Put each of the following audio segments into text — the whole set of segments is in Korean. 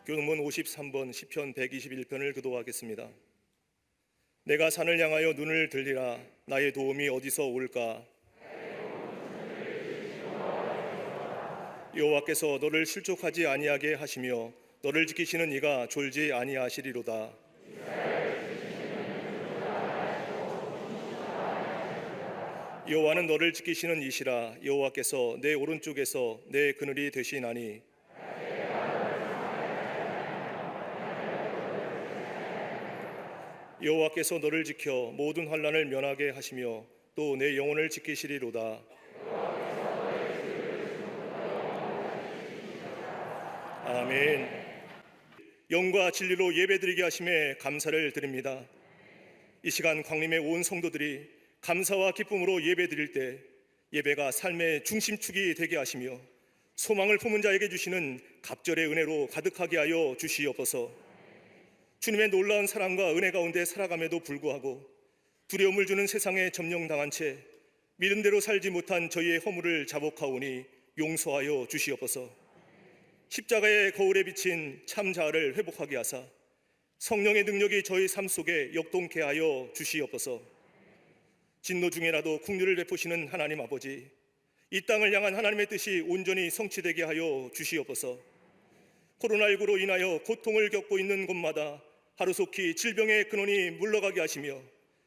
교동문 53번 시편 121편을 기도하겠습니다. 내가 산을 향하여 눈을 들리라. 나의 도움이 어디서 올까? 여호와께서 너를 실족하지 아니하게 하시며 너를 지키시는 이가 졸지 아니하시리로다. 여호와는 너를 지키시는 이시라. 여호와께서 내 오른쪽에서 내 그늘이 되시나니 여호와께서 너를 지켜 모든 환난을 면하게 하시며 또 내 영혼을 지키시리로다. 아멘. 영과 진리로 예배드리게 하심에 감사를 드립니다. 이 시간 광림의 온 성도들이 감사와 기쁨으로 예배드릴 때 예배가 삶의 중심축이 되게 하시며 소망을 품은 자에게 주시는 갑절의 은혜로 가득하게 하여 주시옵소서. 주님의 놀라운 사랑과 은혜 가운데 살아감에도 불구하고 두려움을 주는 세상에 점령당한 채 믿음대로 살지 못한 저희의 허물을 자복하오니 용서하여 주시옵소서. 십자가의 거울에 비친 참 자아를 회복하게 하사 성령의 능력이 저희 삶 속에 역동케 하여 주시옵소서. 진노 중에라도 긍휼을 베푸시는 하나님 아버지, 이 땅을 향한 하나님의 뜻이 온전히 성취되게 하여 주시옵소서. 코로나19로 인하여 고통을 겪고 있는 곳마다 하루속히 질병의 근원이 물러가게 하시며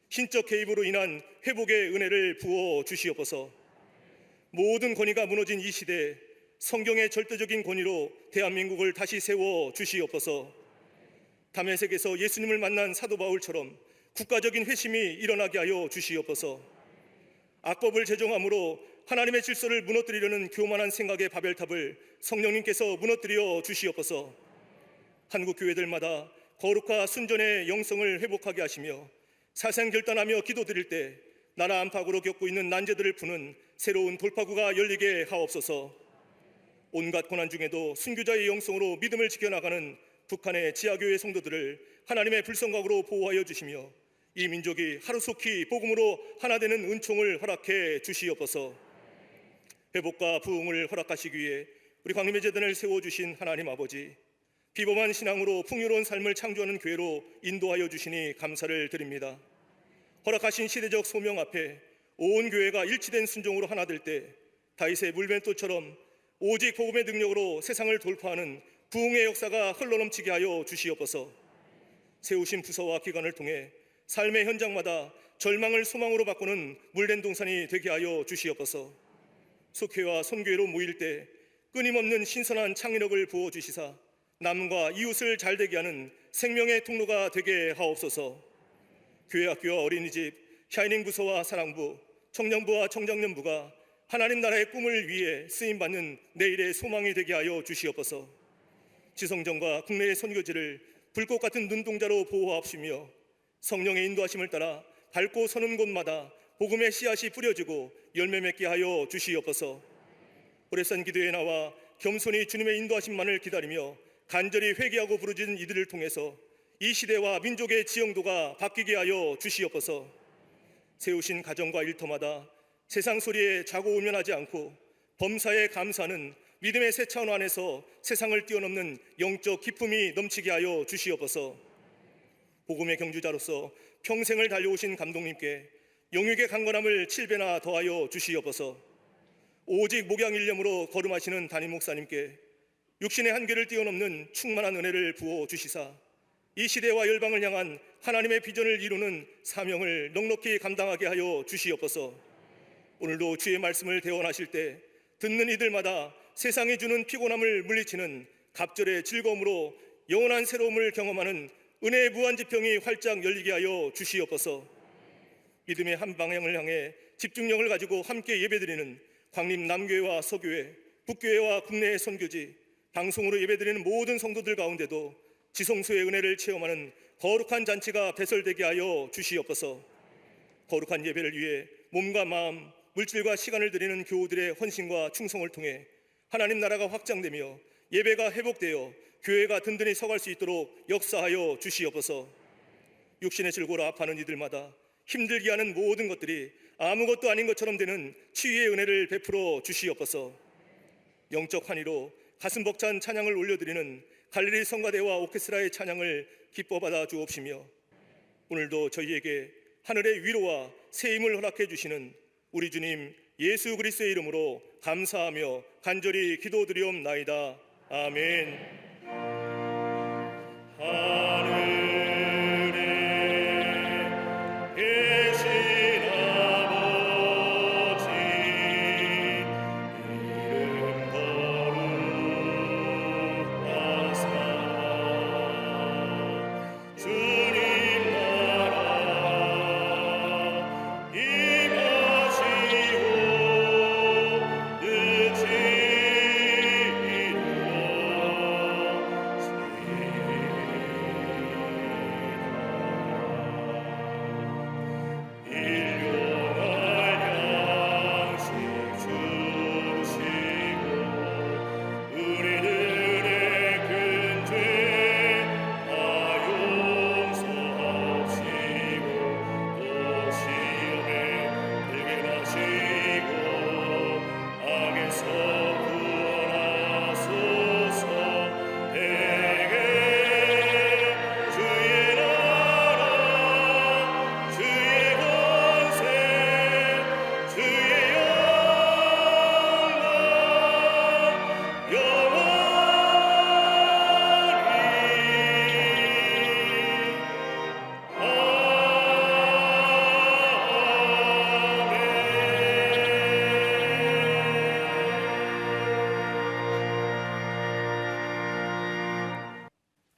신적 개입으로 인한 회복의 은혜를 부어 주시옵소서. 모든 권위가 무너진 이 시대에 성경의 절대적인 권위로 대한민국을 다시 세워 주시옵소서. 다메섹에서 예수님을 만난 사도 바울처럼 국가적인 회심이 일어나게 하여 주시옵소서. 악법을 제정함으로 하나님의 질서를 무너뜨리려는 교만한 생각의 바벨탑을 성령님께서 무너뜨려 주시옵소서. 한국 교회들마다 거룩과 순전의 영성을 회복하게 하시며 사생결단하며 기도드릴 때 나라 안팎으로 겪고 있는 난제들을 푸는 새로운 돌파구가 열리게 하옵소서. 온갖 고난 중에도 순교자의 영성으로 믿음을 지켜나가는 북한의 지하교회 성도들을 하나님의 불성각으로 보호하여 주시며 이 민족이 하루속히 복음으로 하나 되는 은총을 허락해 주시옵소서. 회복과 부흥을 허락하시기 위해 우리 광림의 재단을 세워주신 하나님 아버지, 비범한 신앙으로 풍요로운 삶을 창조하는 교회로 인도하여 주시니 감사를 드립니다. 허락하신 시대적 소명 앞에 온 교회가 일치된 순종으로 하나 될 때 다윗의 물맷돌처럼 오직 복음의 능력으로 세상을 돌파하는 부흥의 역사가 흘러넘치게 하여 주시옵소서. 세우신 부서와 기관을 통해 삶의 현장마다 절망을 소망으로 바꾸는 물된 동산이 되게 하여 주시옵소서. 속회와 선교회로 모일 때 끊임없는 신선한 창의력을 부어주시사 남과 이웃을 잘되게 하는 생명의 통로가 되게 하옵소서. 교회, 학교와 어린이집, 샤이닝 부서와 사랑부, 청년부와 청장년부가 하나님 나라의 꿈을 위해 쓰임받는 내일의 소망이 되게 하여 주시옵소서. 지성전과 국내의 선교지를 불꽃 같은 눈동자로 보호하옵시며 성령의 인도하심을 따라 밟고 서는 곳마다 복음의 씨앗이 뿌려지고 열매 맺게 하여 주시옵소서. 오래산 기도에 나와 겸손히 주님의 인도하심만을 기다리며 간절히 회개하고 부르짖는 이들을 통해서 이 시대와 민족의 지형도가 바뀌게 하여 주시옵소서. 세우신 가정과 일터마다 세상 소리에 자고 우면하지 않고 범사에 감사하는 믿음의 새 차원 안에서 세상을 뛰어넘는 영적 기쁨이 넘치게 하여 주시옵소서. 복음의 경주자로서 평생을 달려오신 감독님께 영육의 강건함을 7배나 더하여 주시옵소서. 오직 목양일념으로 거름하시는 담임 목사님께 육신의 한계를 뛰어넘는 충만한 은혜를 부어 주시사 이 시대와 열방을 향한 하나님의 비전을 이루는 사명을 넉넉히 감당하게 하여 주시옵소서. 오늘도 주의 말씀을 대언하실 때 듣는 이들마다 세상이 주는 피곤함을 물리치는 갑절의 즐거움으로 영원한 새로움을 경험하는 은혜의 무한지평이 활짝 열리게 하여 주시옵소서. 믿음의 한 방향을 향해 집중력을 가지고 함께 예배드리는 광림 남교회와 서교회, 북교회와 국내의 선교지, 방송으로 예배드리는 모든 성도들 가운데도 지성소의 은혜를 체험하는 거룩한 잔치가 배설되게 하여 주시옵소서. 거룩한 예배를 위해 몸과 마음, 물질과 시간을 드리는 교우들의 헌신과 충성을 통해 하나님 나라가 확장되며 예배가 회복되어 교회가 든든히 서갈 수 있도록 역사하여 주시옵소서. 육신의 질고로 아파하는 이들마다 힘들게 하는 모든 것들이 아무것도 아닌 것처럼 되는 치유의 은혜를 베풀어 주시옵소서. 영적 환희로 가슴 벅찬 찬양을 올려드리는 갈릴리 성가대와 오케스트라의 찬양을 기뻐 받아 주옵시며 오늘도 저희에게 하늘의 위로와 새 힘을 허락해 주시는 우리 주님 예수 그리스도의 이름으로 감사하며 간절히 기도드리옵나이다. 아멘. 하늘에 계신 아버지 이름 거룩하사 주님 나라 임하시오 뜻이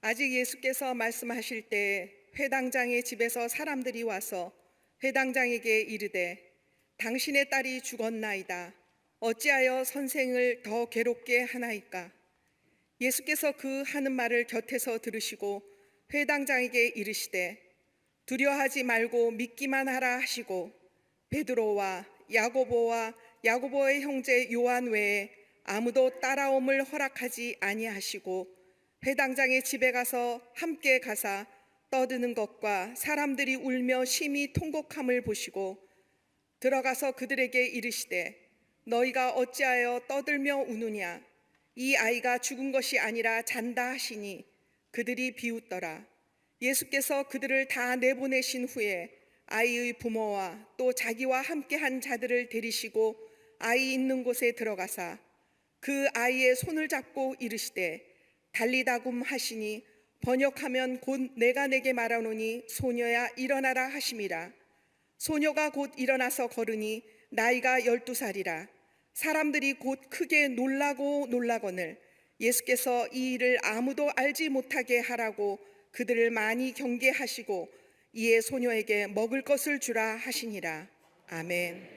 아직 예수께서 말씀하실 때 회당장의 집에서 사람들이 와서 회당장에게 이르되 당신의 딸이 죽었나이다. 어찌하여 선생을 더 괴롭게 하나이까? 예수께서 그 하는 말을 곁에서 들으시고 회당장에게 이르시되 두려워하지 말고 믿기만 하라 하시고 베드로와 야고보의 형제 요한 외에 아무도 따라옴을 허락하지 아니하시고 회당장의 집에 가서 함께 가사 떠드는 것과 사람들이 울며 심히 통곡함을 보시고 들어가서 그들에게 이르시되 너희가 어찌하여 떠들며 우느냐? 이 아이가 죽은 것이 아니라 잔다 하시니 그들이 비웃더라. 예수께서 그들을 다 내보내신 후에 아이의 부모와 또 자기와 함께한 자들을 데리시고 아이 있는 곳에 들어가사 그 아이의 손을 잡고 이르시되 달리다굼 하시니 번역하면 곧 내가 내게 말하노니 소녀야 일어나라 하심이라. 소녀가 곧 일어나서 걸으니 나이가 12살이라. 사람들이 곧 크게 놀라거늘 예수께서 이 일을 아무도 알지 못하게 하라고 그들을 많이 경계하시고 이에 소녀에게 먹을 것을 주라 하시니라. 아멘.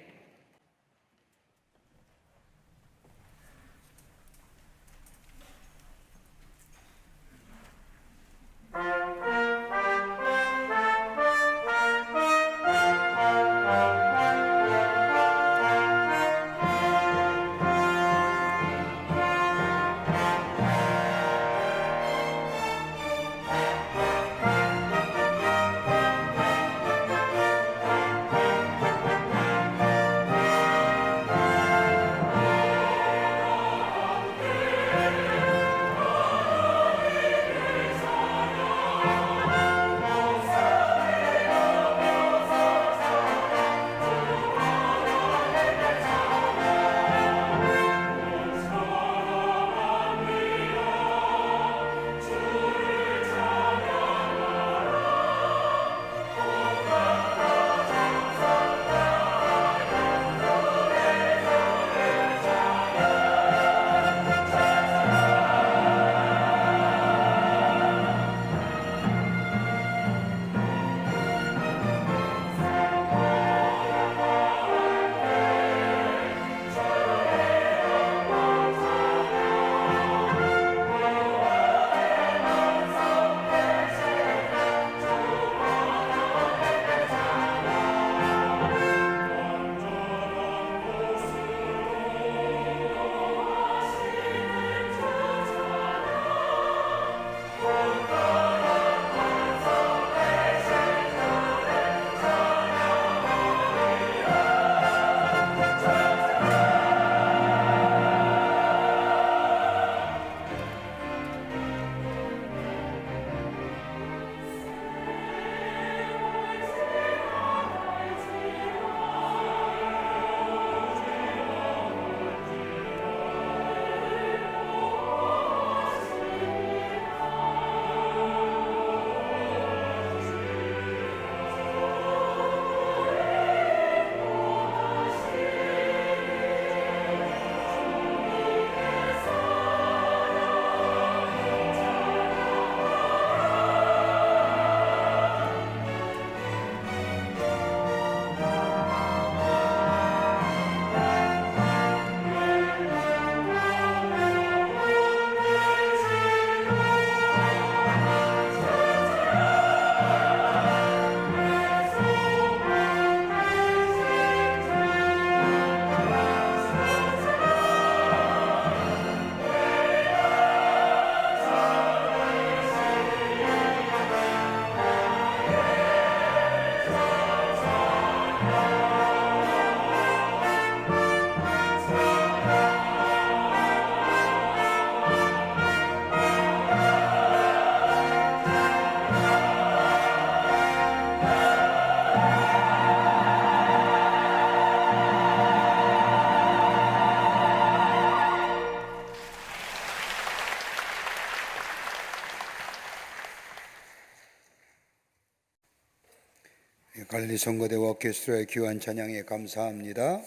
갈릴리 성거대와 오케스트라의 귀한 찬양에 감사합니다.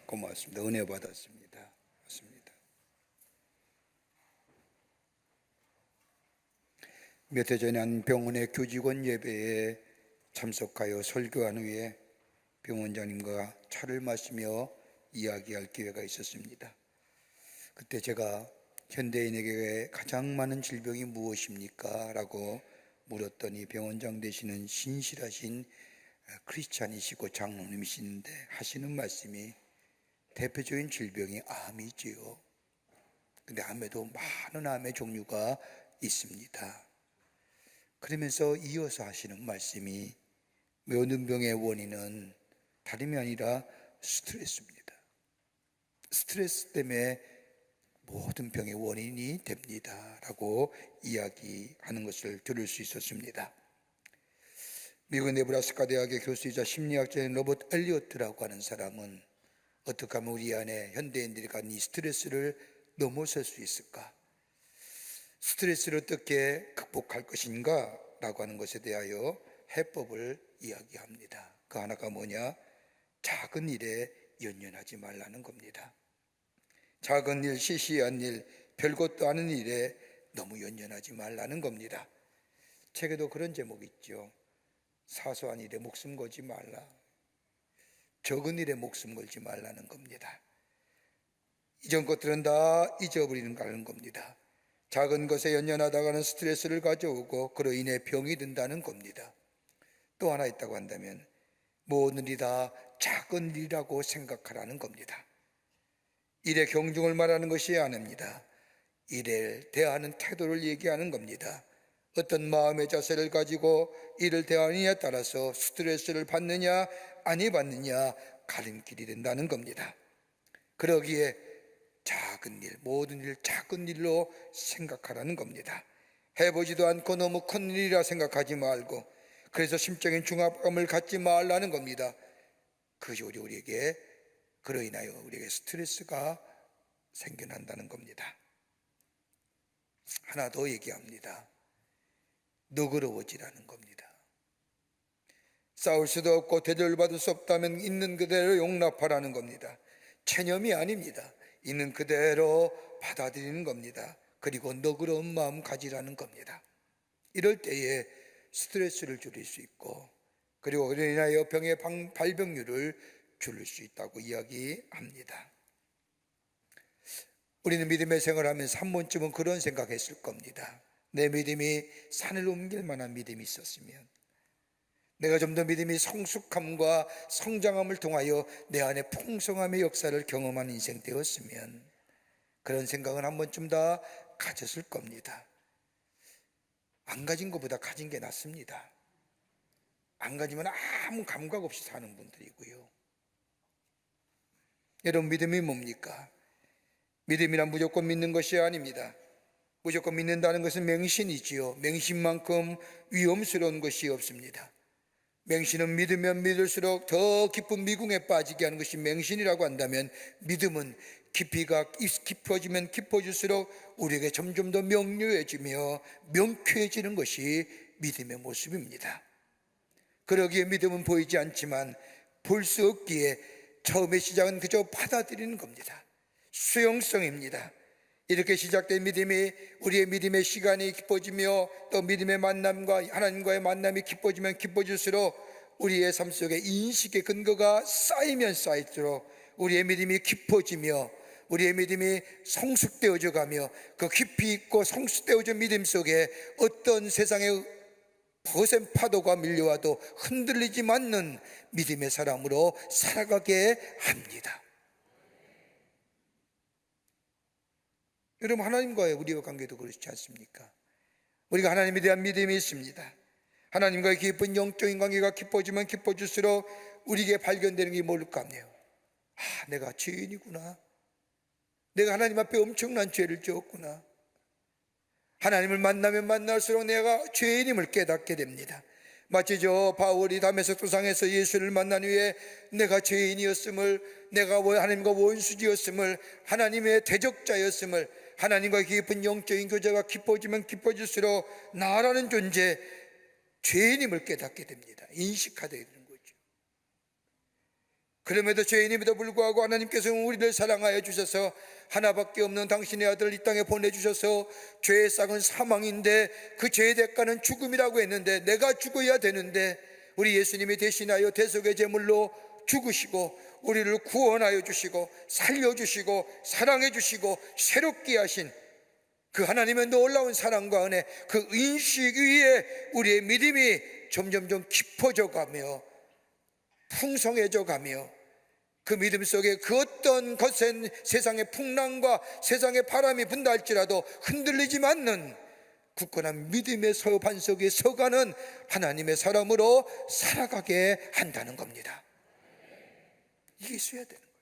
고맙습니다. 은혜 받았습니다. 맞습니다. 몇 해 전에 한 병원의 교직원 예배에 참석하여 설교한 후에 병원장님과 차를 마시며 이야기할 기회가 있었습니다. 그때 제가 현대인에게 가장 많은 질병이 무엇입니까? 라고 물었더니 병원장 되시는 신실하신 크리스찬이시고 장로님이신데 하시는 말씀이 대표적인 질병이 암이지요. 근데 암에도 많은 암의 종류가 있습니다. 그러면서 이어서 하시는 말씀이 모든 병의 원인은 다름이 아니라 스트레스입니다. 스트레스 때문에 모든 병의 원인이 됩니다 라고 이야기하는 것을 들을 수 있었습니다. 미국 네브라스카 대학의 교수이자 심리학자인 로버트 엘리어트라고 하는 사람은 어떻게 하면 우리 안에 현대인들이 갖는 이 스트레스를 넘어설 수 있을까? 스트레스를 어떻게 극복할 것인가? 라고 하는 것에 대하여 해법을 이야기합니다. 그 하나가 뭐냐? 작은 일에 연연하지 말라는 겁니다. 작은 일, 시시한 일, 별것도 아닌 일에 너무 연연하지 말라는 겁니다. 책에도 그런 제목이 있죠. 사소한 일에 목숨 걸지 말라. 적은 일에 목숨 걸지 말라는 겁니다. 이전 것들은 다 잊어버리는 겁니다. 작은 것에 연연하다가는 스트레스를 가져오고 그로 인해 병이 든다는 겁니다. 또 하나 있다고 한다면 모든 일이 다 작은 일이라고 생각하라는 겁니다. 일의 경중을 말하는 것이 아닙니다. 일을 대하는 태도를 얘기하는 겁니다. 어떤 마음의 자세를 가지고 일을 대하느냐에 따라서 스트레스를 받느냐 아니 받느냐 가림길이 된다는 겁니다. 그러기에 작은 일, 모든 일 작은 일로 생각하라는 겁니다. 해보지도 않고 너무 큰 일이라 생각하지 말고 그래서 심적인 중압감을 갖지 말라는 겁니다. 그것이 우리에게 그로 인하여 우리에게 스트레스가 생겨난다는 겁니다. 하나 더 얘기합니다. 너그러워지라는 겁니다. 싸울 수도 없고 대접받을 수 없다면 있는 그대로 용납하라는 겁니다. 체념이 아닙니다. 있는 그대로 받아들이는 겁니다. 그리고 너그러운 마음 가지라는 겁니다. 이럴 때에 스트레스를 줄일 수 있고 그리고 그로 인하여 병의 발병률을 줄일 수 있다고 이야기합니다. 우리는 믿음의 생활을 하면서 한 번쯤은 그런 생각했을 겁니다. 내 믿음이 산을 옮길 만한 믿음이 있었으면, 내가 좀 더 믿음이 성숙함과 성장함을 통하여 내 안에 풍성함의 역사를 경험한 인생 되었으면, 그런 생각은 한 번쯤 다 가졌을 겁니다. 안 가진 것보다 가진 게 낫습니다. 안 가지면 아무 감각 없이 사는 분들이고요. 여러분, 믿음이 뭡니까? 믿음이란 무조건 믿는 것이 아닙니다. 무조건 믿는다는 것은 맹신이지요. 맹신만큼 위험스러운 것이 없습니다. 맹신은 믿으면 믿을수록 더 깊은 미궁에 빠지게 하는 것이 맹신이라고 한다면, 믿음은 깊이가 깊어지면 깊어질수록 우리에게 점점 더 명료해지며 명쾌해지는 것이 믿음의 모습입니다. 그러기에 믿음은 보이지 않지만 볼 수 없기에 처음의 시작은 그저 받아들이는 겁니다. 수용성입니다. 이렇게 시작된 믿음이 우리의 믿음의 시간이 깊어지며 또 믿음의 만남과 하나님과의 만남이 깊어지면 깊어질수록 우리의 삶 속에 인식의 근거가 쌓이면 쌓일수록 우리의 믿음이 깊어지며 우리의 믿음이 성숙되어져 가며 그 깊이 있고 성숙되어진 믿음 속에 어떤 세상의 거센 파도가 밀려와도 흔들리지 않는 믿음의 사람으로 살아가게 합니다. 여러분, 하나님과의 우리의 관계도 그렇지 않습니까? 우리가 하나님에 대한 믿음이 있습니다. 하나님과의 깊은 영적인 관계가 깊어지면 깊어질수록 우리에게 발견되는 게 뭘까 하네요. 내가 죄인이구나. 내가 하나님 앞에 엄청난 죄를 지었구나. 하나님을 만나면 만날수록 내가 죄인임을 깨닫게 됩니다. 마치 저 바울이 다메섹 도상에서 예수를 만난 후에 내가 죄인이었음을, 내가 하나님과 원수지였음을, 하나님의 대적자였음을, 하나님과 깊은 영적인 교제가 깊어지면 깊어질수록 나라는 존재, 죄인임을 깨닫게 됩니다. 인식하게 되는 거죠. 그럼에도 죄인임에도 불구하고 하나님께서는 우리를 사랑하여 주셔서 하나밖에 없는 당신의 아들을 이 땅에 보내주셔서 죄의 싹은 사망인데 그 죄의 대가는 죽음이라고 했는데, 내가 죽어야 되는데 우리 예수님이 대신하여 대속의 제물로 죽으시고 우리를 구원하여 주시고 살려주시고 사랑해 주시고 새롭게 하신 그 하나님의 놀라운 사랑과 은혜, 그 인식 위에 우리의 믿음이 점점점 깊어져 가며 풍성해져 가며, 그 믿음 속에 그 어떤 거센 세상의 풍랑과 세상의 바람이 분다 할지라도 흔들리지 않는 굳건한 믿음의 반석에 서가는 하나님의 사람으로 살아가게 한다는 겁니다. 이게 있어야 되는 거예요.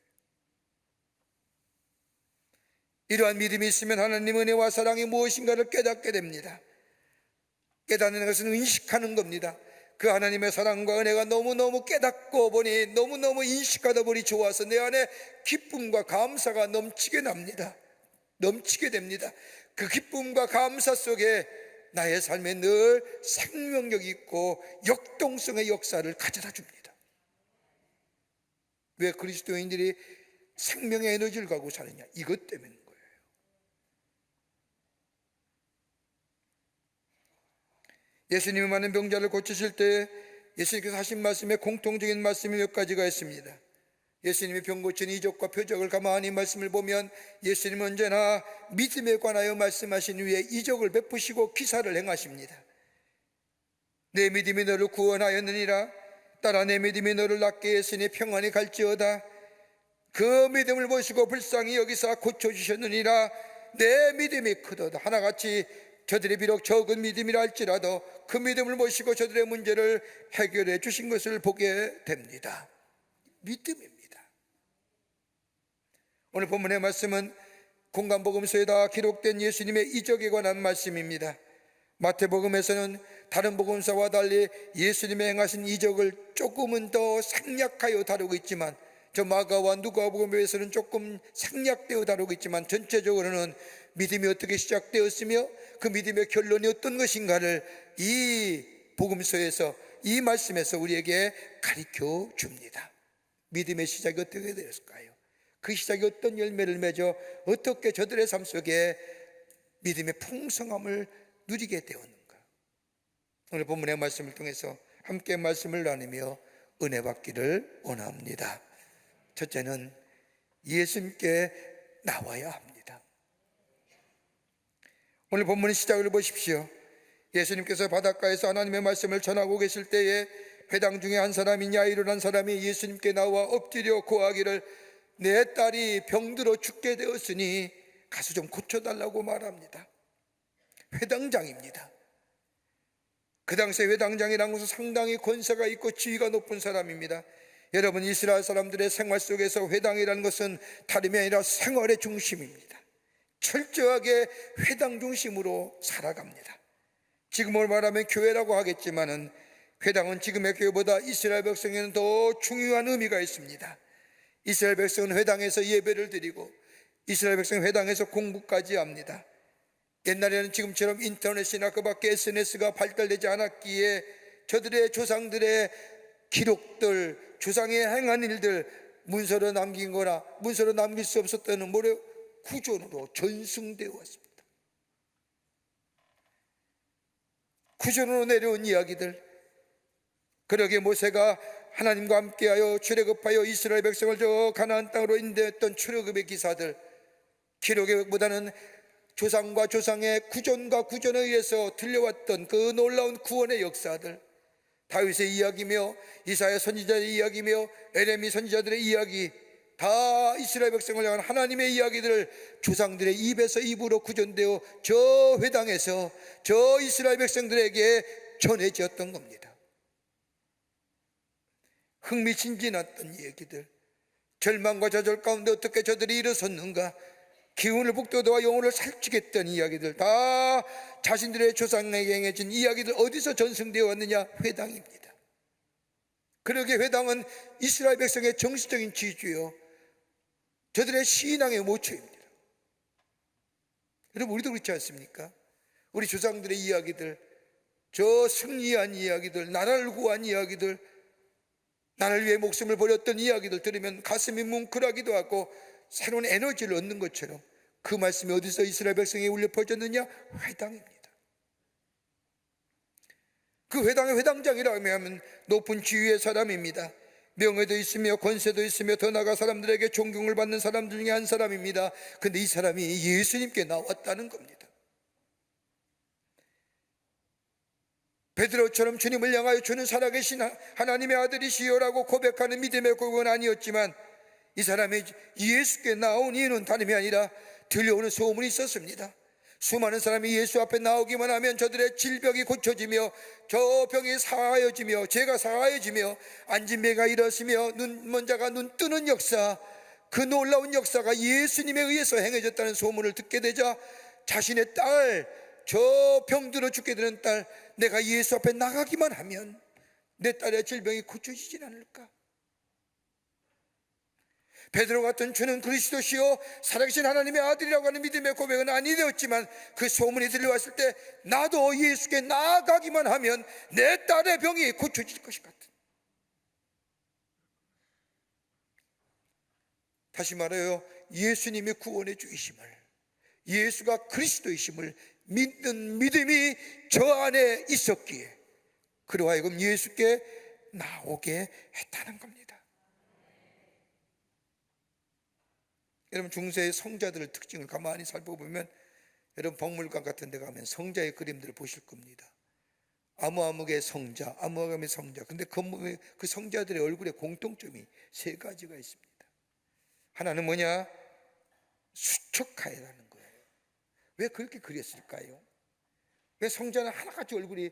이러한 믿음이 있으면 하나님의 은혜와 사랑이 무엇인가를 깨닫게 됩니다. 깨닫는 것은 인식하는 겁니다. 그 하나님의 사랑과 은혜가 너무너무 깨닫고 보니 너무너무 인식하다 보니 좋아서 내 안에 기쁨과 감사가 넘치게 납니다. 넘치게 됩니다. 그 기쁨과 감사 속에 나의 삶에 늘 생명력이 있고 역동성의 역사를 가져다 줍니다. 왜 그리스도인들이 생명의 에너지를 갖고 사느냐? 이것 때문인 거예요. 예수님이 많은 병자를 고치실 때 예수님께서 하신 말씀에 공통적인 말씀이 몇 가지가 있습니다. 예수님이 병 고친 이적과 표적을 가만히 말씀을 보면 예수님은 언제나 믿음에 관하여 말씀하신 후에 이적을 베푸시고 기사를 행하십니다. 내 믿음이 너를 구원하였느니라. 따라 내 믿음이 너를 낫게 했으니 평안히 갈지어다. 그 믿음을 보시고 불쌍히 여기사 고쳐주셨느니라. 내 믿음이 크도다. 하나같이 저들이 비록 적은 믿음이라 할지라도 그 믿음을 모시고 저들의 문제를 해결해 주신 것을 보게 됩니다. 믿음입니다. 오늘 본문의 말씀은 공간복음서에 다 기록된 예수님의 이적에 관한 말씀입니다. 마태복음에서는 다른 복음서와 달리 예수님의 행하신 이적을 조금은 더 생략하여 다루고 있지만, 저 마가와 누가복음에서는 조금 생략되어 다루고 있지만, 전체적으로는 믿음이 어떻게 시작되었으며 그 믿음의 결론이 어떤 것인가를 이 복음서에서, 이 말씀에서 우리에게 가르쳐 줍니다. 믿음의 시작이 어떻게 되었을까요? 그 시작이 어떤 열매를 맺어 어떻게 저들의 삶 속에 믿음의 풍성함을 누리게 되었는가? 오늘 본문의 말씀을 통해서 함께 말씀을 나누며 은혜 받기를 원합니다. 첫째는 예수님께 나와야 합니다. 오늘 본문의 시작을 보십시오. 예수님께서 바닷가에서 하나님의 말씀을 전하고 계실 때에 회당 중에 한 사람인 야이로라는 사람이 예수님께 나와 엎드려 고하기를, 내 딸이 병들어 죽게 되었으니 가서 좀 고쳐달라고 말합니다. 회당장입니다. 그 당시에 회당장이라는 것은 상당히 권세가 있고 지위가 높은 사람입니다. 여러분, 이스라엘 사람들의 생활 속에서 회당이라는 것은 다름이 아니라 생활의 중심입니다. 철저하게 회당 중심으로 살아갑니다. 지금을 말하면 교회라고 하겠지만은 회당은 지금의 교회보다 이스라엘 백성에는 더 중요한 의미가 있습니다. 이스라엘 백성은 회당에서 예배를 드리고 이스라엘 백성은 회당에서 공부까지 합니다. 옛날에는 지금처럼 인터넷이나 그 밖에 SNS가 발달되지 않았기에 저들의 조상들의 기록들, 조상의 행한 일들 문서로 남긴 거나 문서로 남길 수 없었다는 구전으로 전승되어 왔습니다. 구전으로 내려온 이야기들, 그러게 모세가 하나님과 함께하여 출애굽하여 이스라엘 백성을 저 가나안 땅으로 인도했던 출애굽의 기사들, 기록보다는 조상과 조상의 구전과 구전에 의해서 들려왔던 그 놀라운 구원의 역사들, 다윗의 이야기며 이사야 선지자의 이야기며 에레미 선지자들의 이야기, 다 이스라엘 백성을 향한 하나님의 이야기들을 조상들의 입에서 입으로 구전되어 저 회당에서 저 이스라엘 백성들에게 전해졌던 겁니다. 흥미진진했던 얘기들, 절망과 좌절 가운데 어떻게 저들이 일어섰는가, 기운을 북돋아와 영혼을 살찌겠다는 이야기들, 다 자신들의 조상에게 행해진 이야기들 어디서 전승되어 왔느냐? 회당입니다. 그러게 회당은 이스라엘 백성의 정신적인 지주요, 저들의 신앙의 모처입니다. 여러분, 우리도 그렇지 않습니까? 우리 조상들의 이야기들, 저 승리한 이야기들, 나라를 구한 이야기들, 나를 위해 목숨을 버렸던 이야기들 들으면 가슴이 뭉클하기도 하고 새로운 에너지를 얻는 것처럼, 그 말씀이 어디서 이스라엘 백성에 울려 퍼졌느냐? 회당입니다. 그 회당의 회당장이라면 높은 지위의 사람입니다. 명예도 있으며 권세도 있으며 더 나아가 사람들에게 존경을 받는 사람 중에 한 사람입니다. 근데 이 사람이 예수님께 나왔다는 겁니다. 베드로처럼 주님을 향하여 주는 살아계신 하나님의 아들이시여라고 고백하는 믿음의 고백은 아니었지만, 이 사람이 예수께 나온 이유는 다름이 아니라 들려오는 소문이 있었습니다. 수많은 사람이 예수 앞에 나오기만 하면 저들의 질병이 고쳐지며 저 병이 사하여지며 죄가 사하여지며 앉은 배가 일어서며 눈먼 자가 눈 뜨는 역사, 그 놀라운 역사가 예수님에 의해서 행해졌다는 소문을 듣게 되자 자신의 딸, 저 병들어 죽게 되는 딸, 내가 예수 앞에 나가기만 하면 내 딸의 질병이 고쳐지진 않을까? 베드로 같은 주는 그리스도시요 살아계신 하나님의 아들이라고 하는 믿음의 고백은 아니 되었지만, 그 소문이 들려왔을 때 나도 예수께 나아가기만 하면 내 딸의 병이 고쳐질 것이 같은, 다시 말해요, 예수님의 구원의 주이심을, 예수가 그리스도이심을 믿는 믿음이 저 안에 있었기에 그로 하여금 예수께 나오게 했다는 겁니다. 여러분, 중세의 성자들의 특징을 가만히 살펴보면, 여러분 박물관 같은 데 가면 성자의 그림들을 보실 겁니다. 아무아무의 성자, 아무아무의 성자. 근데 그 성자들의 얼굴에 공통점이 세 가지가 있습니다. 하나는 뭐냐? 수척하여라는 거예요. 왜 그렇게 그렸을까요? 왜 성자는 하나같이 얼굴이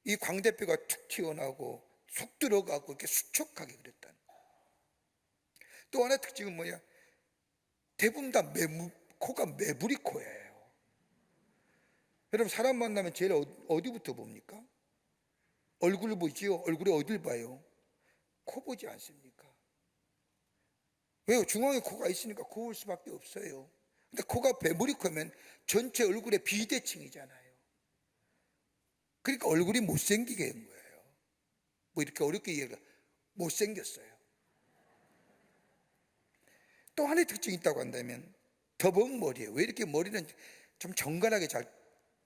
이 광대뼈가 툭 튀어나오고 속 들어가고 이렇게 수척하게 그렸다는 거예요. 또 하나의 특징은 뭐냐? 대부분 다 코가 매부리 코예요. 여러분, 사람 만나면 제일 어디부터 봅니까? 얼굴 보지요. 얼굴에 어딜 봐요? 코 보지 않습니까? 왜요? 중앙에 코가 있으니까 코 볼 수밖에 없어요. 근데 코가 매부리 코면 전체 얼굴의 비대칭이잖아요. 그러니까 얼굴이 못생기게 한 거예요. 뭐 이렇게 어렵게 얘기가 못생겼어요. 또 하나의 특징이 있다고 한다면 더벅머리예요. 왜 이렇게 머리는 좀 정갈하게 잘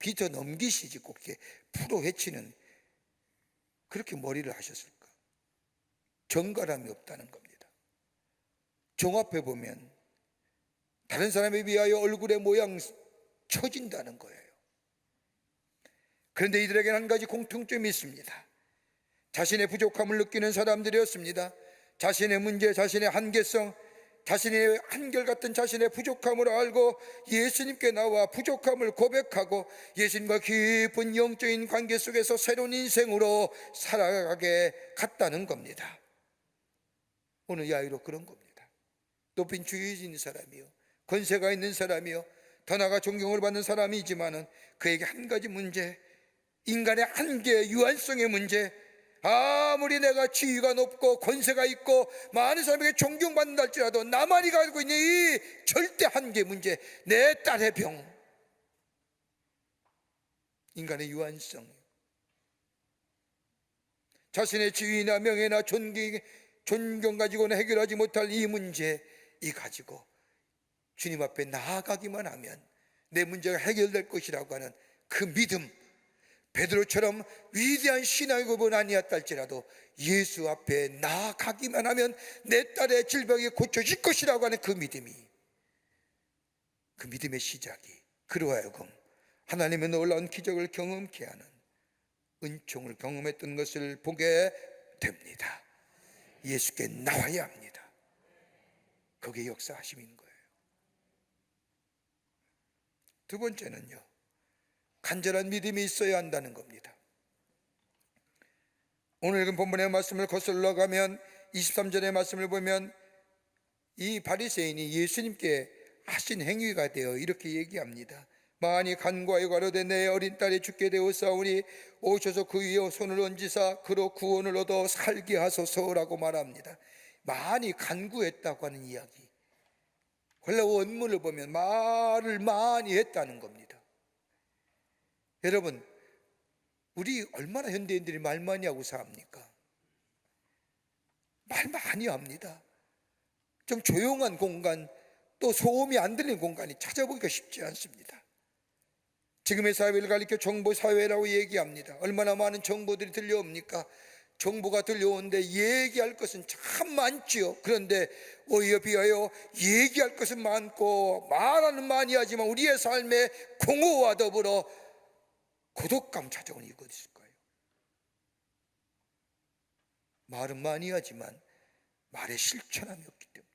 빗어 넘기시지 꼭 이렇게 풀어 헤치는, 그렇게 머리를 하셨을까? 정갈함이 없다는 겁니다. 종합해 보면 다른 사람에 비하여 얼굴의 모양 처진다는 거예요. 그런데 이들에게는 한 가지 공통점이 있습니다. 자신의 부족함을 느끼는 사람들이었습니다. 자신의 문제, 자신의 한계성, 자신의 한결같은 자신의 부족함을 알고 예수님께 나와 부족함을 고백하고 예수님과 깊은 영적인 관계 속에서 새로운 인생으로 살아가게 갔다는 겁니다. 오늘 야이로 그런 겁니다. 높은 주위에 있는 사람이요, 권세가 있는 사람이요, 더 나아가 존경을 받는 사람이지만은 그에게 한 가지 문제, 인간의 한계, 유한성의 문제, 아무리 내가 지위가 높고 권세가 있고 많은 사람에게 존경받는다 할지라도 나만이 가지고 있는 이 절대 한계 문제, 내 딸의 병, 인간의 유한성, 자신의 지위나 명예나 존경 가지고는 해결하지 못할 이 문제, 이 가지고 주님 앞에 나아가기만 하면 내 문제가 해결될 것이라고 하는 그 믿음, 베드로처럼 위대한 신앙의 고백은 아니었다 할지라도 예수 앞에 나아가기만 하면 내 딸의 질병이 고쳐질 것이라고 하는 그 믿음이, 그 믿음의 시작이 그로 하여금 하나님의 놀라운 기적을 경험케 하는 은총을 경험했던 것을 보게 됩니다. 예수께 나와야 합니다. 그게 역사하심인 거예요. 두 번째는요, 간절한 믿음이 있어야 한다는 겁니다. 오늘 읽은 본문의 말씀을 거슬러 가면 23절의 말씀을 보면 이 바리새인이 예수님께 하신 행위가 되어 이렇게 얘기합니다. 많이 간과하여 가로되 내 어린 딸이 죽게 되었사오니 오셔서 그 위에 손을 얹으사 그로 구원을 얻어 살게 하소서라고 말합니다. 많이 간구했다고 하는 이야기, 원래 원문을 보면 말을 많이 했다는 겁니다. 여러분, 우리 얼마나 현대인들이 말 많이 하고 삽니까? 말 많이 합니다. 좀 조용한 공간, 또 소음이 안 들리는 공간이 찾아보기가 쉽지 않습니다. 지금의 사회를 가리켜 정보사회라고 얘기합니다. 얼마나 많은 정보들이 들려옵니까? 정보가 들려오는데 얘기할 것은 참 많지요. 그런데 오히려 비하여 얘기할 것은 많고 말하는 많이 하지만 우리의 삶에 공허와 더불어 고독감 찾아오는 이유가 있을까요? 말은 많이 하지만 말에 실천함이 없기 때문에.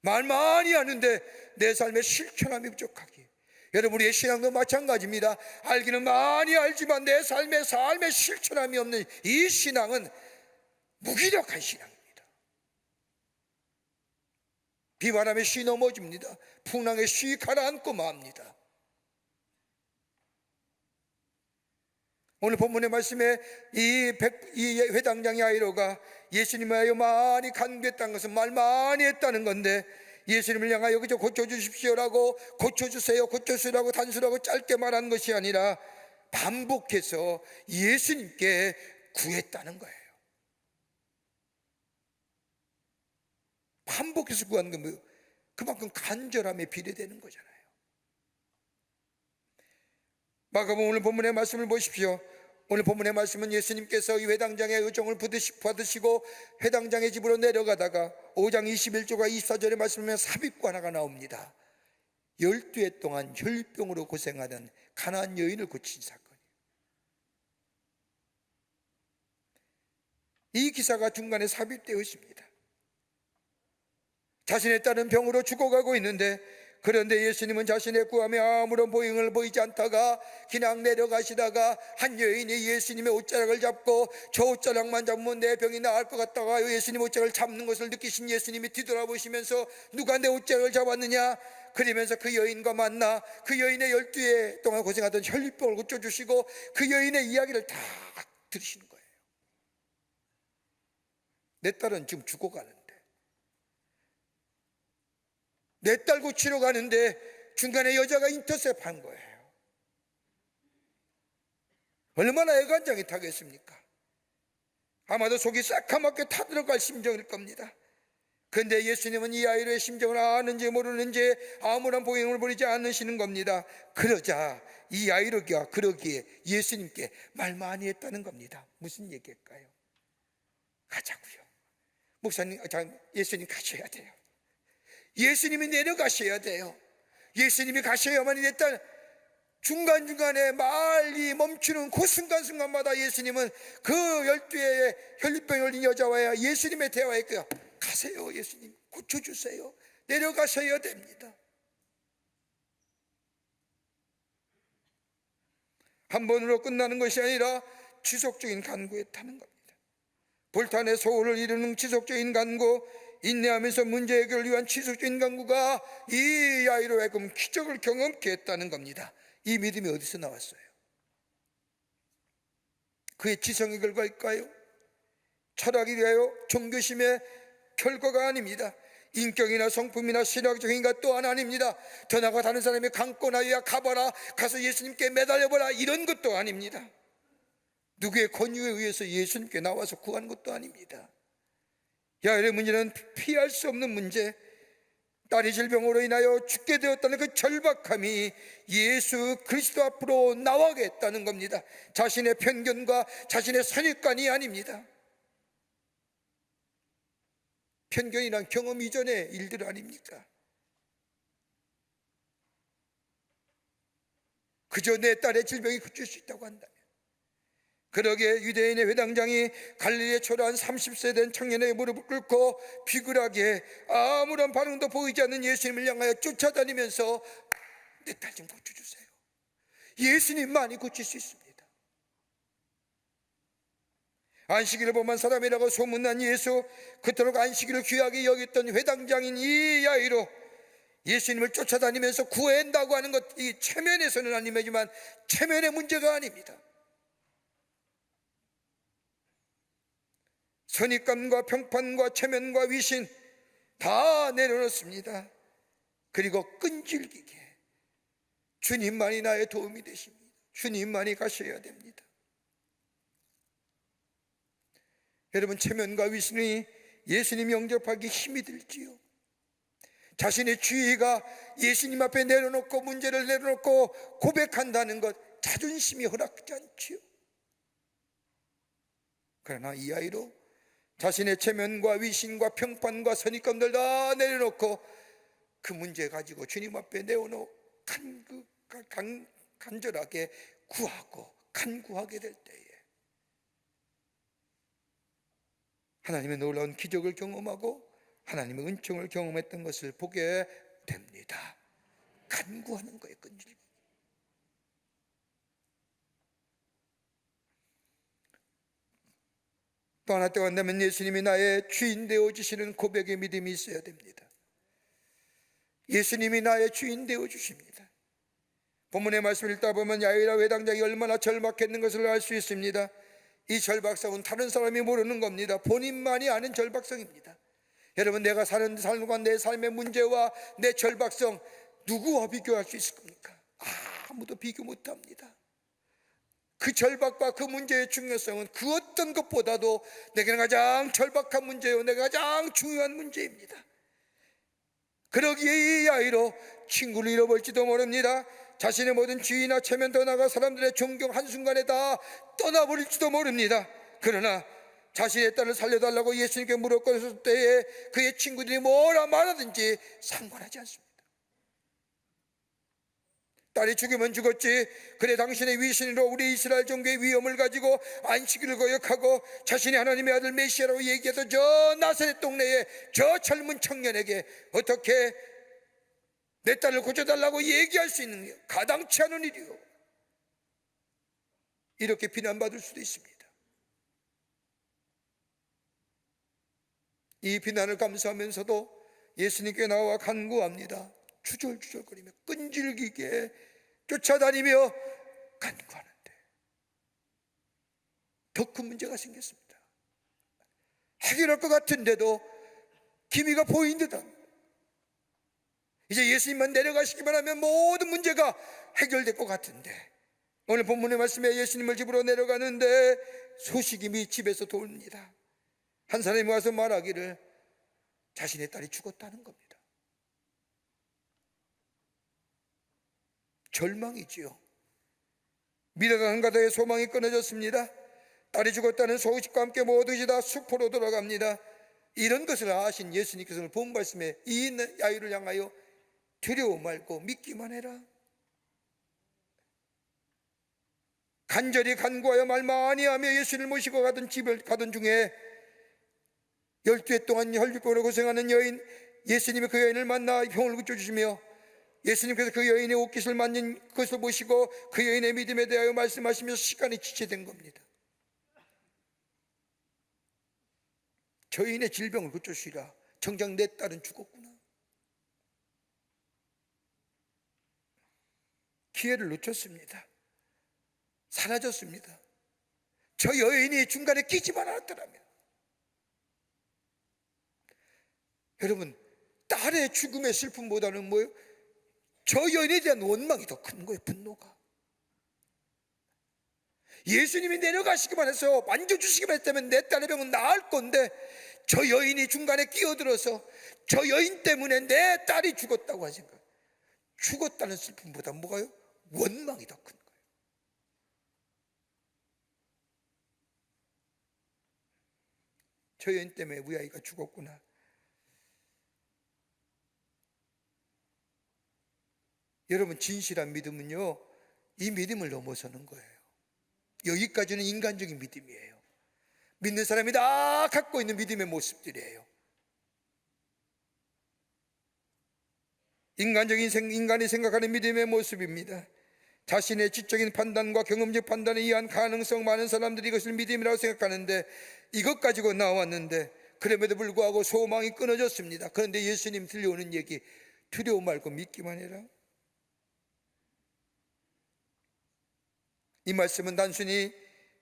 말 많이 하는데 내 삶에 실천함이 부족하기에. 여러분, 우리의 신앙도 마찬가지입니다. 알기는 많이 알지만 내 삶에 실천함이 없는 이 신앙은 무기력한 신앙입니다. 비바람에 쉬 넘어집니다. 풍랑에 쉬 가라앉고 맙니다. 오늘 본문의 말씀에 이 회당장의 야이로가 예수님을 위하여 많이 간구했다는 것은 말 많이 했다는 건데, 예수님을 향하여 그저 고쳐주십시오라고, 고쳐주세요, 고쳐주라고 단순하고 짧게 말한 것이 아니라 반복해서 예수님께 구했다는 거예요. 반복해서 구한 건 그만큼 간절함에 비례되는 거잖아요. 마가복음 오늘 본문의 말씀을 보십시오. 오늘 본문의 말씀은 예수님께서 이 회당장의 의종을 받으시고 회당장의 집으로 내려가다가 5장 21절과 24절의 말씀에 삽입관화가 나옵니다. 12해 동안 혈병으로 고생하는 가나안 여인을 고친 사건이에요. 이 기사가 중간에 삽입되어 있습니다. 자신의 딸은 병으로 죽어가고 있는데, 그런데 예수님은 자신의 구함에 아무런 보행을 보이지 않다가 그냥 내려가시다가 한 여인이 예수님의 옷자락을 잡고 저 옷자락만 잡으면 내 병이 나을 것 같다가 예수님 옷자락을 잡는 것을 느끼신 예수님이 뒤돌아보시면서 누가 내 옷자락을 잡았느냐? 그러면서 그 여인과 만나 그 여인의 12해 동안 고생하던 혈류병을 고쳐주시고 그 여인의 이야기를 다 들으시는 거예요. 내 딸은 지금 죽어가는데, 내 딸 고치러 가는데 중간에 여자가 인터셉한 거예요. 얼마나 애간장이 타겠습니까? 아마도 속이 새카맣게 타들어갈 심정일 겁니다. 그런데 예수님은 이 아이의 심정을 아는지 모르는지 아무런 보행을 보이지 않으시는 겁니다. 그러자 이 아이로가 그러기에 예수님께 말 많이 했다는 겁니다. 무슨 얘기일까요? 가자고요. 목사님, 예수님 가셔야 돼요. 예수님이 내려가셔야 돼요. 예수님이 가셔야만 내 딸, 중간중간에 말이 멈추는 그 순간순간마다 예수님은 그 12회의 혈류병 걸린 여자와의 예수님의 대화했고요. 가세요, 예수님. 고쳐주세요. 내려가셔야 됩니다. 한 번으로 끝나는 것이 아니라 지속적인 간구했다는 겁니다. 불탄의 소원을 이루는 지속적인 간구, 인내하면서 문제 해결을 위한 지속적인 간구가 이 야이로 하여금 기적을 경험케 했다는 겁니다. 이 믿음이 어디서 나왔어요? 그의 지성의 결과일까요? 철학이래요? 종교심의 결과가 아닙니다. 인격이나 성품이나 신학적인 것 또한 아닙니다. 더 나아가 다른 사람이 강권하여야 가봐라, 가서 예수님께 매달려보라, 이런 것도 아닙니다. 누구의 권유에 의해서 예수님께 나와서 구하는 것도 아닙니다. 야일의 문제는 피할 수 없는 문제, 딸이 질병으로 인하여 죽게 되었다는 그 절박함이 예수 그리스도 앞으로 나와게 했다는 겁니다. 자신의 편견과 자신의 선입관이 아닙니다. 편견이란 경험 이전의 일들 아닙니까? 그저 내 딸의 질병이 그칠 수 있다고 한다면, 그러기에 유대인의 회당장이 갈릴리에 초라한 30세 된 청년의 무릎을 꿇고 비굴하게 아무런 반응도 보이지 않는 예수님을 향하여 쫓아다니면서 내 딸 좀 고쳐주세요. 예수님만이 고칠 수 있습니다. 안식일을 범한 사람이라고 소문난 예수, 그토록 안식일을 귀하게 여겼던 회당장인 이 야이로 예수님을 쫓아다니면서 구한다고 하는 것, 이 체면에서는 아니지만 체면의 문제가 아닙니다. 선입관과 평판과 체면과 위신 다 내려놓습니다. 그리고 끈질기게 주님만이 나의 도움이 되십니다. 주님만이 가셔야 됩니다. 여러분, 체면과 위신이 예수님 영접하기 힘이 들지요. 자신의 주의가 예수님 앞에 내려놓고 문제를 내려놓고 고백한다는 것, 자존심이 허락하지 않지요. 그러나 이 아이로 자신의 체면과 위신과 평판과 선입견들 다 내려놓고 그 문제 가지고 주님 앞에 내어놓고 간절하게 구하고 간구하게 될 때에 하나님의 놀라운 기적을 경험하고 하나님의 은총을 경험했던 것을 보게 됩니다. 간구하는 거예요, 끈질기. 또 하나 때가 된다면 예수님이 나의 주인 되어주시는 고백의 믿음이 있어야 됩니다. 예수님이 나의 주인 되어주십니다. 본문의 말씀을 읽다 보면 야이라 회당장이 얼마나 절박했는 것을 알 수 있습니다. 이 절박성은 다른 사람이 모르는 겁니다. 본인만이 아는 절박성입니다. 여러분, 내가 사는 삶과 내 삶의 문제와 내 절박성, 누구와 비교할 수 있을 겁니까? 아무도 비교 못합니다. 그 절박과 그 문제의 중요성은 그 어떤 것보다도 내게 가장 절박한 문제요, 내가 가장 중요한 문제입니다. 그러기에 이 아이로 친구를 잃어버릴지도 모릅니다. 자신의 모든 지위나 체면 더 나아가 사람들의 존경 한순간에 다 떠나버릴지도 모릅니다. 그러나 자신의 딸을 살려달라고 예수님께 물었을 때에 그의 친구들이 뭐라 말하든지 상관하지 않습니다. 딸이 죽으면 죽었지, 그래 당신의 위신으로 우리 이스라엘 종교의 위엄을 가지고 안식일을 거역하고 자신이 하나님의 아들 메시아라고 얘기해서 저 나사렛 동네에 저 젊은 청년에게 어떻게 내 딸을 고쳐달라고 얘기할 수 있는, 가당치 않은 일이요, 이렇게 비난받을 수도 있습니다. 이 비난을 감수하면서도 예수님께 나와 간구합니다. 주절주절거리며 끈질기게 쫓아다니며 간구하는데 더 큰 문제가 생겼습니다. 해결할 것 같은데도 기미가 보인 듯한, 이제 예수님만 내려가시기만 하면 모든 문제가 해결될 것 같은데, 오늘 본문의 말씀에 예수님을 집으로 내려가는데 소식임이 집에서 돌립니다. 한 사람이 와서 말하기를 자신의 딸이 죽었다는 겁니다. 절망이지요. 미래가 한가닥에 소망이 끊어졌습니다. 딸이 죽었다는 소식과 함께 모두 이제 다 숲으로 돌아갑니다. 이런 것을 아신 예수님께서는 본 말씀에 이 아이를 향하여 두려워 말고 믿기만 해라, 간절히 간구하여 말 많이 하며 예수를 모시고 가던 집을 가던 중에 12해 동안 혈육병으로 고생하는 여인, 예수님이 그 여인을 만나 병을 고쳐주시며 예수님께서 그 여인의 옷깃을 만진 것을 보시고 그 여인의 믿음에 대하여 말씀하시면서 시간이 지체된 겁니다. 저 여인의 질병을 고쳐주시라, 정작 내 딸은 죽었구나. 기회를 놓쳤습니다. 사라졌습니다. 저 여인이 중간에 끼지만 않았더라면, 여러분, 딸의 죽음의 슬픔보다는 뭐예요? 저 여인에 대한 원망이 더 큰 거예요. 분노가. 예수님이 내려가시기만 해서 만져주시기만 했다면 내 딸의 병은 나을 건데, 저 여인이 중간에 끼어들어서 저 여인 때문에 내 딸이 죽었다고 하신 거예요. 죽었다는 슬픔보다 뭐가요? 원망이 더 큰 거예요. 저 여인 때문에 우리 아이가 죽었구나. 여러분, 진실한 믿음은요, 이 믿음을 넘어서는 거예요. 여기까지는 인간적인 믿음이에요. 믿는 사람이 다 갖고 있는 믿음의 모습들이에요. 인간이 생각하는 믿음의 모습입니다. 자신의 지적인 판단과 경험적 판단에 의한 가능성, 많은 사람들이 이것을 믿음이라고 생각하는데 이것 가지고 나왔는데 그럼에도 불구하고 소망이 끊어졌습니다. 그런데 예수님 들려오는 얘기, 두려워 말고 믿기만 해라. 이 말씀은 단순히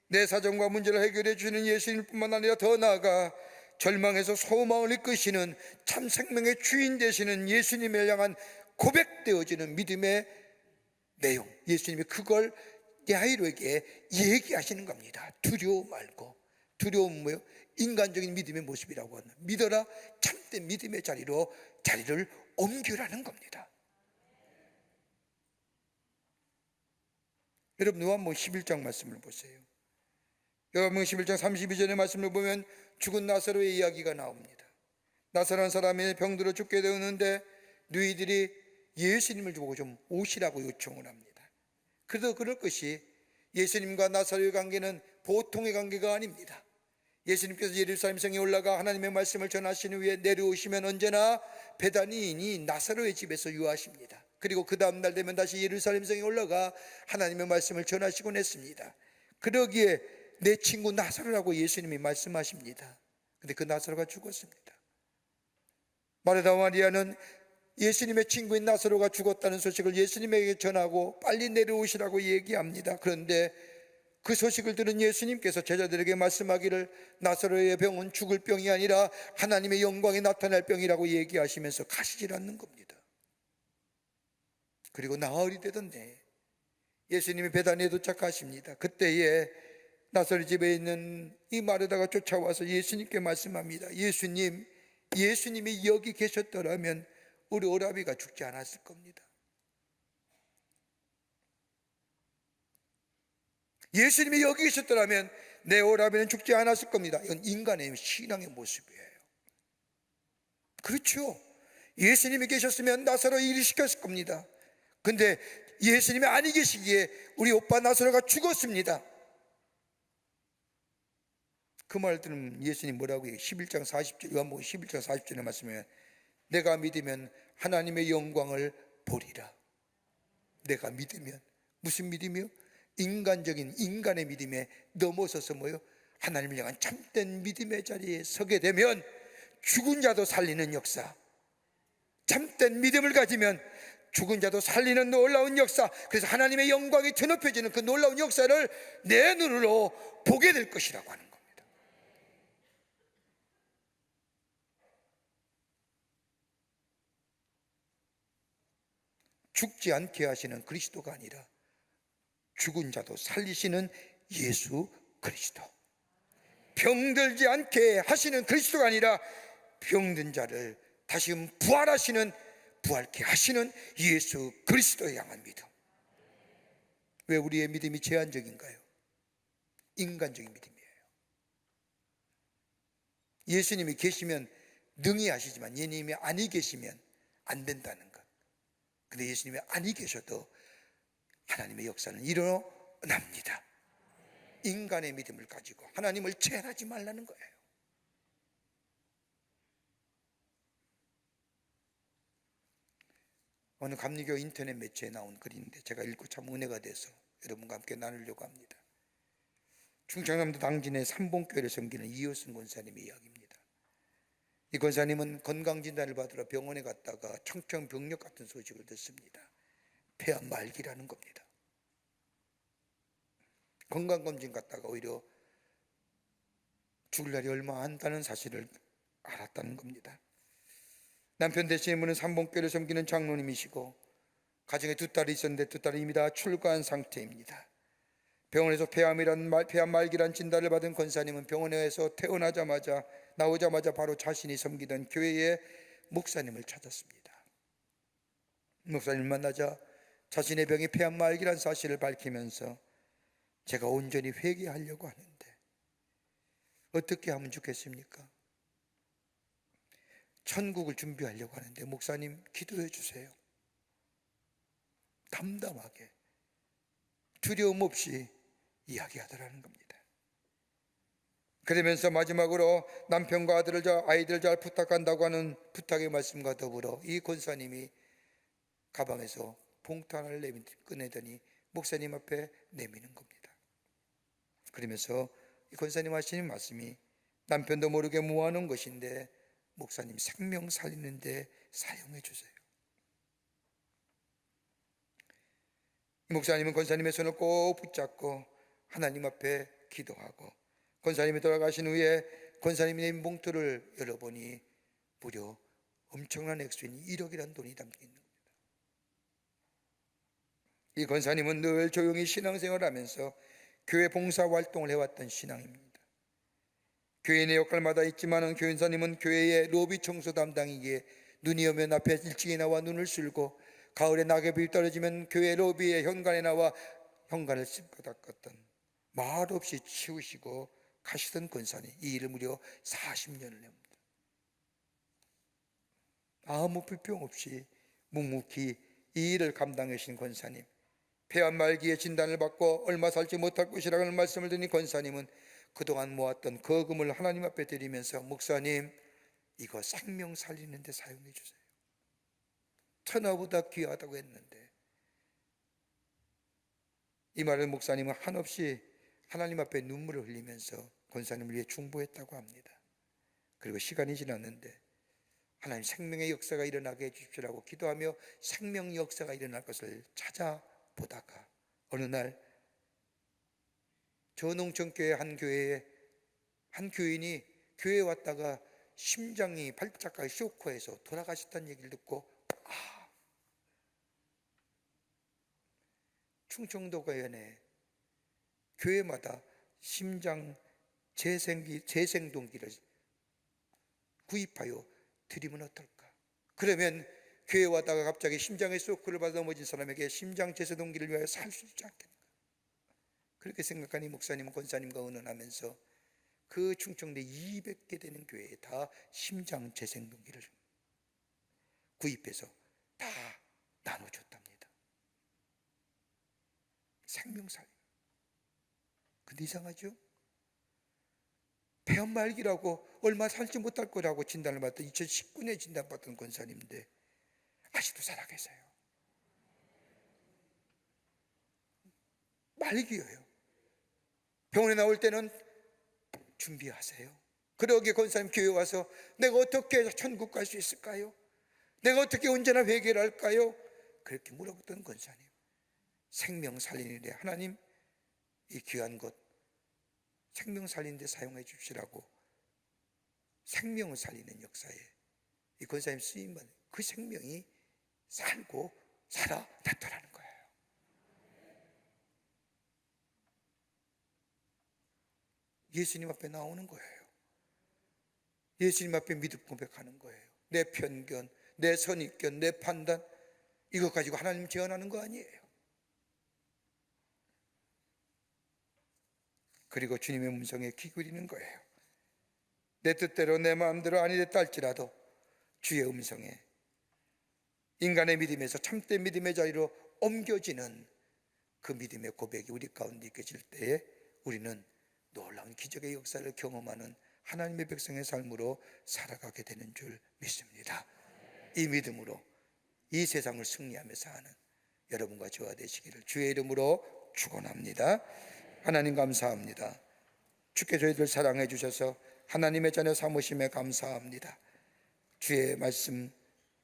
내 사정과 문제를 해결해 주시는 예수님뿐만 아니라 더 나아가 절망에서 소망을 이끄시는 참 생명의 주인 되시는 예수님을 향한 고백되어지는 믿음의 내용, 예수님이 그걸 야이로에게 얘기하시는 겁니다. 두려워 말고. 두려움은 뭐예요? 인간적인 믿음의 모습이라고 하는, 믿어라 참된 믿음의 자리를 옮겨라는 겁니다. 여러분, 요한복음 11장 말씀을 보세요. 요한복음 11장 32절의 말씀을 보면 죽은 나사로의 이야기가 나옵니다. 나사로는 사람이 병들어 죽게 되었는데 너희들이 예수님을 보고 좀 오시라고 요청을 합니다. 그래도 그럴 것이, 예수님과 나사로의 관계는 보통의 관계가 아닙니다. 예수님께서 예루살렘 성에 올라가 하나님의 말씀을 전하신 후에 내려오시면 언제나 베다니인이 나사로의 집에서 유하십니다. 그리고 그 다음날 되면 다시 예루살렘 성에 올라가 하나님의 말씀을 전하시곤 했습니다. 그러기에 내 친구 나사로라고 예수님이 말씀하십니다. 근데 그 나사로가 죽었습니다. 마르다와 마리아는 예수님의 친구인 나사로가 죽었다는 소식을 예수님에게 전하고 빨리 내려오시라고 얘기합니다. 그런데 그 소식을 들은 예수님께서 제자들에게 말씀하기를 나사로의 병은 죽을 병이 아니라 하나님의 영광이 나타날 병이라고 얘기하시면서 가시질 않는 겁니다. 그리고 나흘이 되던데 예수님이 베다니에 도착하십니다. 그때에 나사로 집에 있는 이 마르다가 쫓아와서 예수님께 말씀합니다. 예수님이 여기 계셨더라면 우리 오라비가 죽지 않았을 겁니다. 예수님이 여기 계셨더라면 내 오라비는 죽지 않았을 겁니다. 이건 인간의 신앙의 모습이에요. 그렇죠. 예수님이 계셨으면 나사로 일을 시켰을 겁니다. 근데 예수님이 아니 계시기에 우리 오빠 나사로가 죽었습니다. 그 말 들으면 예수님 뭐라고 해요? 11장 40절, 요한복음 11장 40절의 말씀에 내가 믿으면 하나님의 영광을 보리라. 내가 믿으면, 무슨 믿음이요? 인간의 믿음에 넘어서서 뭐요? 하나님을 향한 참된 믿음의 자리에 서게 되면 죽은 자도 살리는 역사, 참된 믿음을 가지면 죽은 자도 살리는 놀라운 역사, 그래서 하나님의 영광이 드높여지는 그 놀라운 역사를 내 눈으로 보게 될 것이라고 하는 겁니다. 죽지 않게 하시는 그리스도가 아니라 죽은 자도 살리시는 예수 그리스도, 병들지 않게 하시는 그리스도가 아니라 병든 자를 다시 부활케 하시는 예수 그리스도에 향한 믿음. 왜 우리의 믿음이 제한적인가요? 인간적인 믿음이에요. 예수님이 계시면 능히 하시지만 예수님이 아니 계시면 안 된다는 것. 근데 예수님이 아니 계셔도 하나님의 역사는 일어납니다. 인간의 믿음을 가지고 하나님을 제한하지 말라는 거예요. 어느 감리교 인터넷 매체에 나온 글인데 제가 읽고 참 은혜가 돼서 여러분과 함께 나누려고 합니다. 충청남도 당진의 삼봉교회를 섬기는 이효승 권사님의 이야기입니다. 이 권사님은 건강진단을 받으러 병원에 갔다가 청천벽력 같은 소식을 듣습니다. 폐암 말기라는 겁니다. 건강검진 갔다가 오히려 죽을 날이 얼마 안 다는 사실을 알았다는 겁니다. 남편 대신에 분은 삼봉교회를 섬기는 장로님이시고 가정에 두 딸이 있었는데 두 딸이 이미 다 출가한 상태입니다. 병원에서 폐암 말기란 진단을 받은 권사님은 병원에서 나오자마자 바로 자신이 섬기던 교회의 목사님을 찾았습니다. 목사님을 만나자 자신의 병이 폐암 말기란 사실을 밝히면서 제가 온전히 회개하려고 하는데 어떻게 하면 좋겠습니까? 천국을 준비하려고 하는데 목사님 기도해 주세요. 담담하게 두려움 없이 이야기하더라는 겁니다. 그러면서 마지막으로 남편과 아이들 잘 부탁한다고 하는 부탁의 말씀과 더불어 이 권사님이 가방에서 봉투 하나를 꺼내더니 목사님 앞에 내미는 겁니다. 그러면서 이 권사님 하시는 말씀이 남편도 모르게 모아놓은 것인데 목사님 생명 살리는데 사용해 주세요. 이 목사님은 권사님의 손을 꼭 붙잡고 하나님 앞에 기도하고 권사님이 돌아가신 후에 권사님이 내민 봉투를 열어보니 무려 엄청난 액수인 1억이라는 돈이 담겨 있는 겁니다. 이 권사님은 늘 조용히 신앙생활을 하면서 교회 봉사활동을 해왔던 신앙입니다. 교인의 역할마다 있지만은 교인사님은 교회의 로비 청소 담당이기에 눈이 오면 앞에 일찍이 나와 눈을 쓸고 가을에 낙엽이 떨어지면 교회 로비의 현관에 나와 현관을 씹고 닦았던 말 없이 치우시고 가시던 권사님, 이 일을 무려 40년을 합니다. 아무 불평 없이 묵묵히 이 일을 감당하신 권사님, 폐암 말기에 진단을 받고 얼마 살지 못할 것이라는 말씀을 드린 권사님은 그동안 모았던 거금을 하나님 앞에 드리면서 목사님, 이거 생명 살리는 데 사용해 주세요. 천하보다 귀하다고 했는데, 이 말을 목사님은 한없이 하나님 앞에 눈물을 흘리면서 권사님을 위해 중보했다고 합니다. 그리고 시간이 지났는데 하나님 생명의 역사가 일어나게 해주십시오라고 기도하며 생명 역사가 일어날 것을 찾아보다가 어느 날 저 농촌교회 한 교회에 한 교인이 교회에 왔다가 심장이 발작과 쇼크해서 돌아가셨다는 얘기를 듣고 충청도가연에 교회마다 심장 재생동기를 구입하여 드리면 어떨까? 그러면 교회 왔다가 갑자기 심장의 쇼크를 받아 넘어진 사람에게 심장 재생동기를 위하여 살 수 있지 않겠는가? 그렇게 생각하니 목사님, 권사님과 의논하면서 그 충청도 200개 되는 교회에 다 심장 재생동기를 구입해서 다 나눠줬답니다. 생명살. 근데 이상하죠? 폐암 말기라고 얼마 살지 못할 거라고 진단을 받던 2019년에 진단받던 권사님인데 아직도 살아계세요. 말기예요. 병원에 나올 때는 준비하세요. 그러기에 권사님 교회 와서 내가 어떻게 천국 갈 수 있을까요? 내가 어떻게 언제나 회개를 할까요? 그렇게 물어봤던 권사님, 생명 살리는 데 하나님 이 귀한 것 생명 살리는 데 사용해 주시라고 생명을 살리는 역사에 이 권사님 쓰임만 그 생명이 살고 살아 나타나는 거예요. 예수님 앞에 나오는 거예요. 예수님 앞에 믿음 고백하는 거예요. 내 편견, 내 선입견, 내 판단 이것 가지고 하나님 제언하는 거 아니에요. 그리고 주님의 음성에 귀 기울이는 거예요. 내 뜻대로 내 마음대로 아니 됐다 할지라도 주의 음성에 인간의 믿음에서 참된 믿음의 자리로 옮겨지는 그 믿음의 고백이 우리 가운데 있게 질 때에 우리는 놀라운 기적의 역사를 경험하는 하나님의 백성의 삶으로 살아가게 되는 줄 믿습니다. 이 믿음으로 이 세상을 승리하며 사는 여러분과 저와 되시기를 주의 이름으로 축원합니다. 하나님 감사합니다. 주께 저희들 사랑해 주셔서 하나님의 자녀 삼으심에 감사합니다. 주의 말씀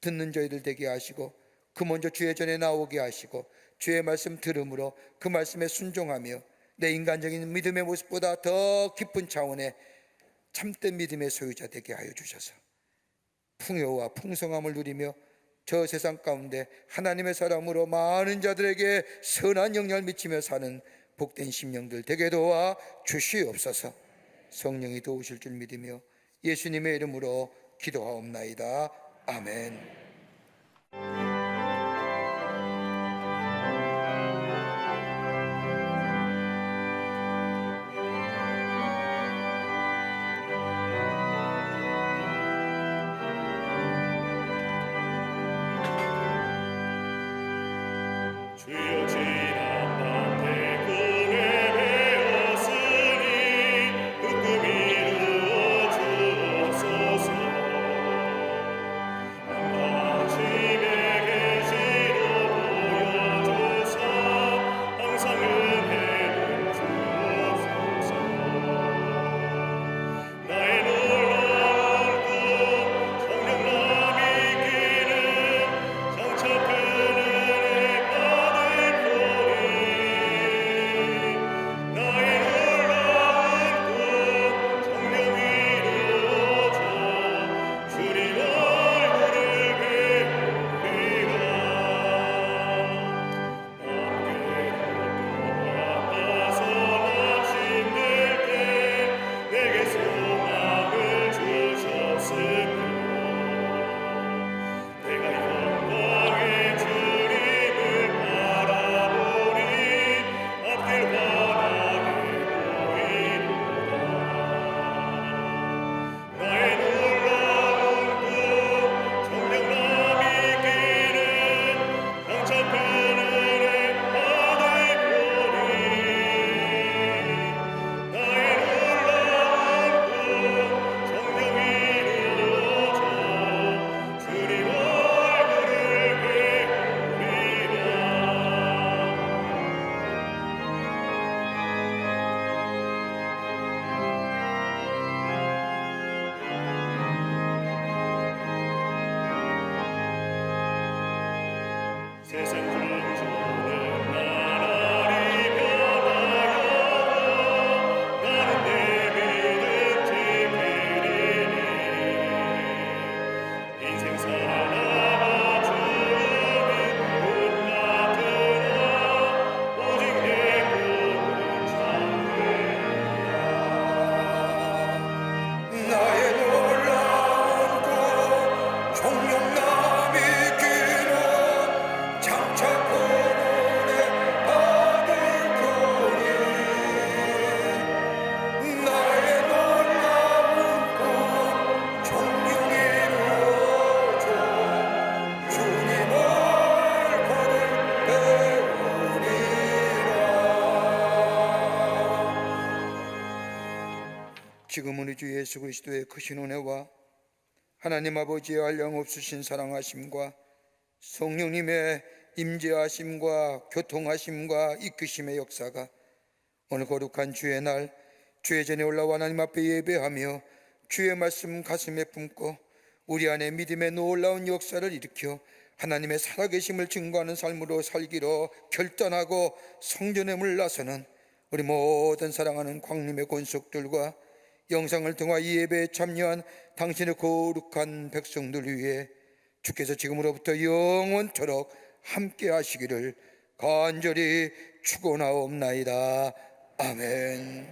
듣는 저희들 되게 하시고 그 먼저 주의 전에 나오게 하시고 주의 말씀 들음으로 그 말씀에 순종하며 내 인간적인 믿음의 모습보다 더 깊은 차원의 참된 믿음의 소유자 되게 하여 주셔서 풍요와 풍성함을 누리며 저 세상 가운데 하나님의 사람으로 많은 자들에게 선한 영향을 미치며 사는 복된 심령들 되게 도와 주시옵소서. 성령이 도우실 줄 믿으며 예수님의 이름으로 기도하옵나이다. 아멘. 주여 지난 밤에 꿈에 배었으니 그 꿈이 이루어 주옵소서. 세상 구주는 나날이 변하여 나는 내 믿음 지키리니 인생 살아가 주는 못 맡으라 오직 내 꿈은 참되리라 나의 놀라운 것 총명남이 길어 장차 구원에 받을 거니 나의 놀라운 것 총명이 이루어져 주님을 거를 배우리라 지금은 우리 주 예수 그리스도의 크신 은혜와 하나님 아버지의 한량없으신 사랑하심과 성령님의 임재하심과 교통하심과 이끄심의 역사가 오늘 거룩한 주의 날 주의 전에 올라와 하나님 앞에 예배하며 주의 말씀 가슴에 품고 우리 안에 믿음의 놀라운 역사를 일으켜 하나님의 살아계심을 증거하는 삶으로 살기로 결단하고 성전에 물러서는 우리 모든 사랑하는 광림의 권속들과 영상을 통하 이 예배에 참여한 당신의 거룩한 백성들 위해 주께서 지금으로부터 영원토록 함께 하시기를 간절히 축원하옵나이다. 아멘.